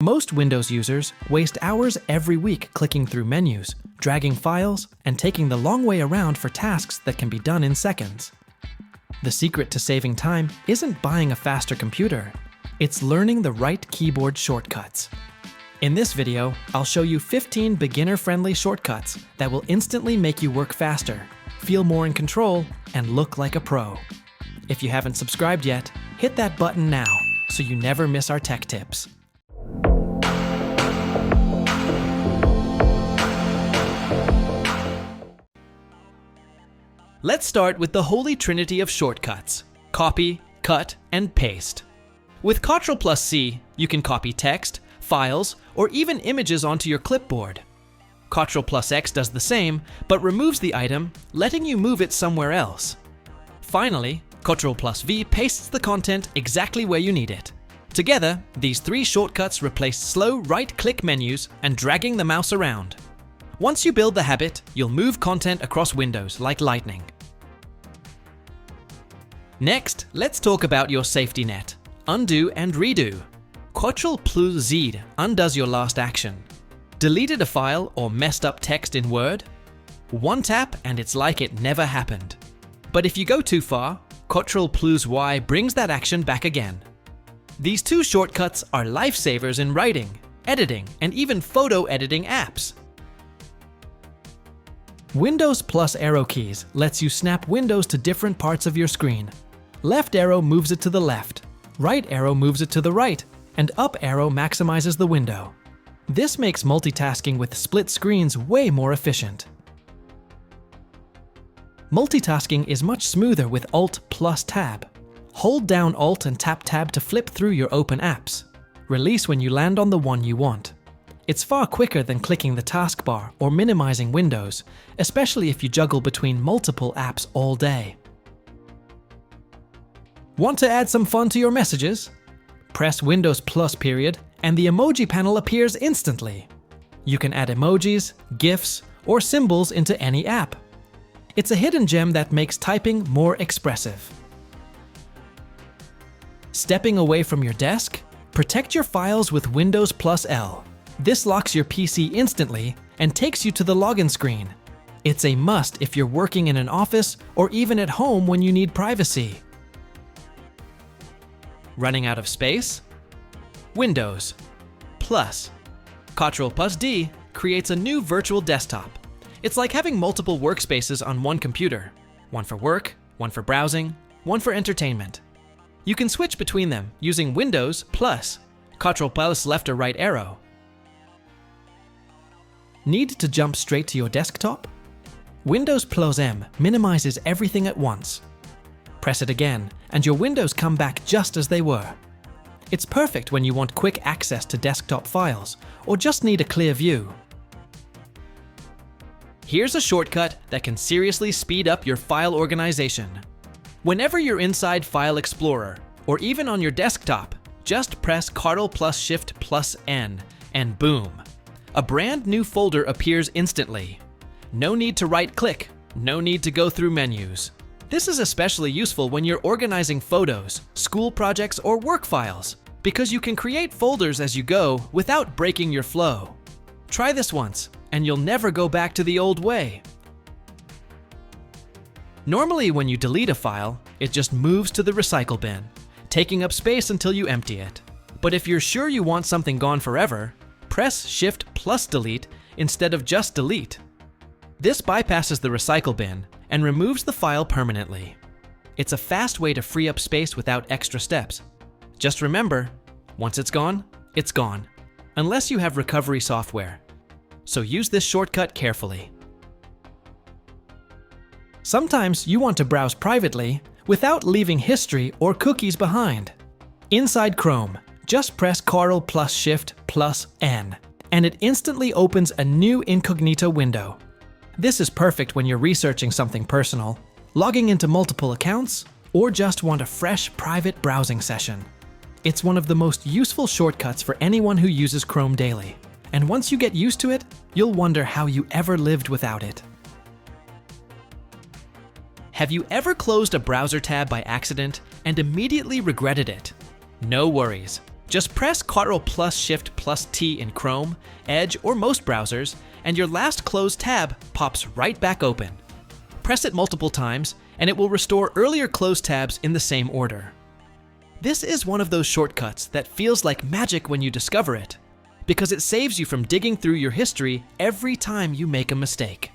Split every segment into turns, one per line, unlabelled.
Most Windows users waste hours every week clicking through menus, dragging files, and taking the long way around for tasks that can be done in seconds. The secret to saving time isn't buying a faster computer, it's learning the right keyboard shortcuts. In this video, I'll show you 15 beginner-friendly shortcuts that will instantly make you work faster, feel more in control, and look like a pro. If you haven't subscribed yet, hit that button now so you never miss our tech tips. Let's start with the holy trinity of shortcuts: copy, cut, and paste. With Ctrl+C, you can copy text, files, or even images onto your clipboard. Ctrl+X does the same, but removes the item, letting you move it somewhere else. Finally, Ctrl+V pastes the content exactly where you need it. Together, these three shortcuts replace slow right-click menus and dragging the mouse around. Once you build the habit, you'll move content across windows like lightning. Next, let's talk about your safety net: undo and redo. Ctrl+Z undoes your last action. Deleted a file or messed up text in Word? One tap and it's like it never happened. But if you go too far, Ctrl+Y brings that action back again. These two shortcuts are lifesavers in writing, editing, and even photo editing apps. Windows plus arrow keys lets you snap windows to different parts of your screen. Left arrow moves it to the left, right arrow moves it to the right, and up arrow maximizes the window. This makes multitasking with split screens way more efficient. Multitasking is much smoother with Alt plus Tab. Hold down Alt and tap Tab to flip through your open apps. Release when you land on the one you want. It's far quicker than clicking the taskbar or minimizing windows, especially if you juggle between multiple apps all day. Want to add some fun to your messages? Press Windows plus period and the emoji panel appears instantly. You can add emojis, GIFs, or symbols into any app. It's a hidden gem that makes typing more expressive. Stepping away from your desk? Protect your files with Windows plus L. This locks your PC instantly and takes you to the login screen. It's a must if you're working in an office or even at home when you need privacy. Running out of space? Windows plus Ctrl+D creates a new virtual desktop. It's like having multiple workspaces on one computer. One for work, one for browsing, one for entertainment. You can switch between them using Windows plus Ctrl+ left or right arrow. Need to jump straight to your desktop? Windows plus M minimizes everything at once. Press it again, and your windows come back just as they were. It's perfect when you want quick access to desktop files, or just need a clear view. Here's a shortcut that can seriously speed up your file organization. Whenever you're inside File Explorer, or even on your desktop, just press Ctrl+Shift+N, and boom! A brand new folder appears instantly. No need to right-click, no need to go through menus. This is especially useful when you're organizing photos, school projects, or work files, because you can create folders as you go without breaking your flow. Try this once, and you'll never go back to the old way. Normally, when you delete a file, it just moves to the recycle bin, taking up space until you empty it. But if you're sure you want something gone forever, press Shift+Delete instead of just delete. This bypasses the recycle bin and removes the file permanently. It's a fast way to free up space without extra steps. Just remember, once it's gone, unless you have recovery software. So use this shortcut carefully. Sometimes you want to browse privately without leaving history or cookies behind. Inside Chrome, just press Ctrl+Shift+N, and it instantly opens a new incognito window. This is perfect when you're researching something personal, logging into multiple accounts, or just want a fresh private browsing session. It's one of the most useful shortcuts for anyone who uses Chrome daily. And once you get used to it, you'll wonder how you ever lived without it. Have you ever closed a browser tab by accident and immediately regretted it? No worries. Just press Ctrl+Shift+T in Chrome, Edge, or most browsers, and your last closed tab pops right back open. Press it multiple times, and it will restore earlier closed tabs in the same order. This is one of those shortcuts that feels like magic when you discover it, because it saves you from digging through your history every time you make a mistake.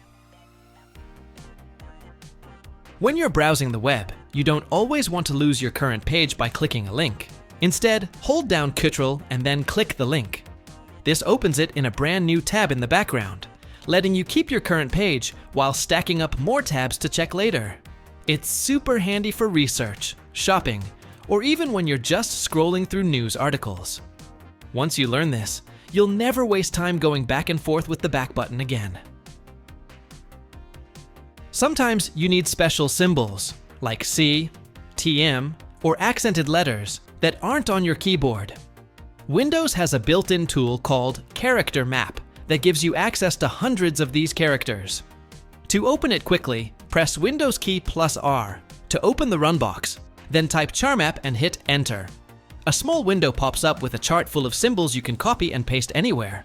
When you're browsing the web, you don't always want to lose your current page by clicking a link. Instead, hold down Ctrl and then click the link. This opens it in a brand new tab in the background, letting you keep your current page while stacking up more tabs to check later. It's super handy for research, shopping, or even when you're just scrolling through news articles. Once you learn this, you'll never waste time going back and forth with the back button again. Sometimes you need special symbols, like C, TM, or accented letters that aren't on your keyboard. Windows has a built-in tool called Character Map that gives you access to hundreds of these characters. To open it quickly, press Windows key +R to open the run box, then type CharMap and hit Enter. A small window pops up with a chart full of symbols you can copy and paste anywhere.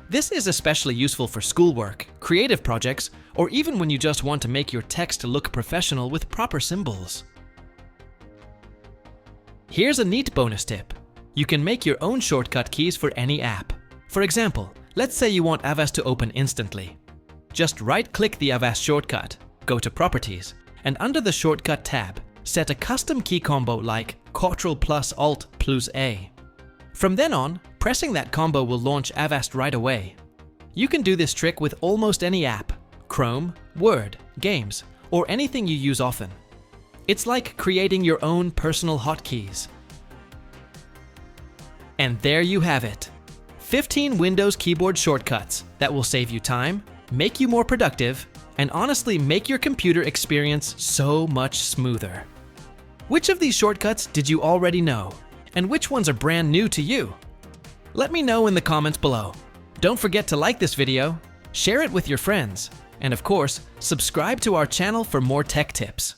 This is especially useful for schoolwork, creative projects, or even when you just want to make your text look professional with proper symbols. Here's a neat bonus tip. You can make your own shortcut keys for any app. For example, let's say you want Avast to open instantly. Just right-click the Avast shortcut, go to Properties, and under the Shortcut tab, set a custom key combo like Ctrl+Alt+A. From then on, pressing that combo will launch Avast right away. You can do this trick with almost any app, Chrome, Word, games, or anything you use often. It's like creating your own personal hotkeys. And there you have it. 15 Windows keyboard shortcuts that will save you time, make you more productive, and honestly make your computer experience so much smoother. Which of these shortcuts did you already know? And which ones are brand new to you? Let me know in the comments below. Don't forget to like this video, share it with your friends, and of course, subscribe to our channel for more tech tips.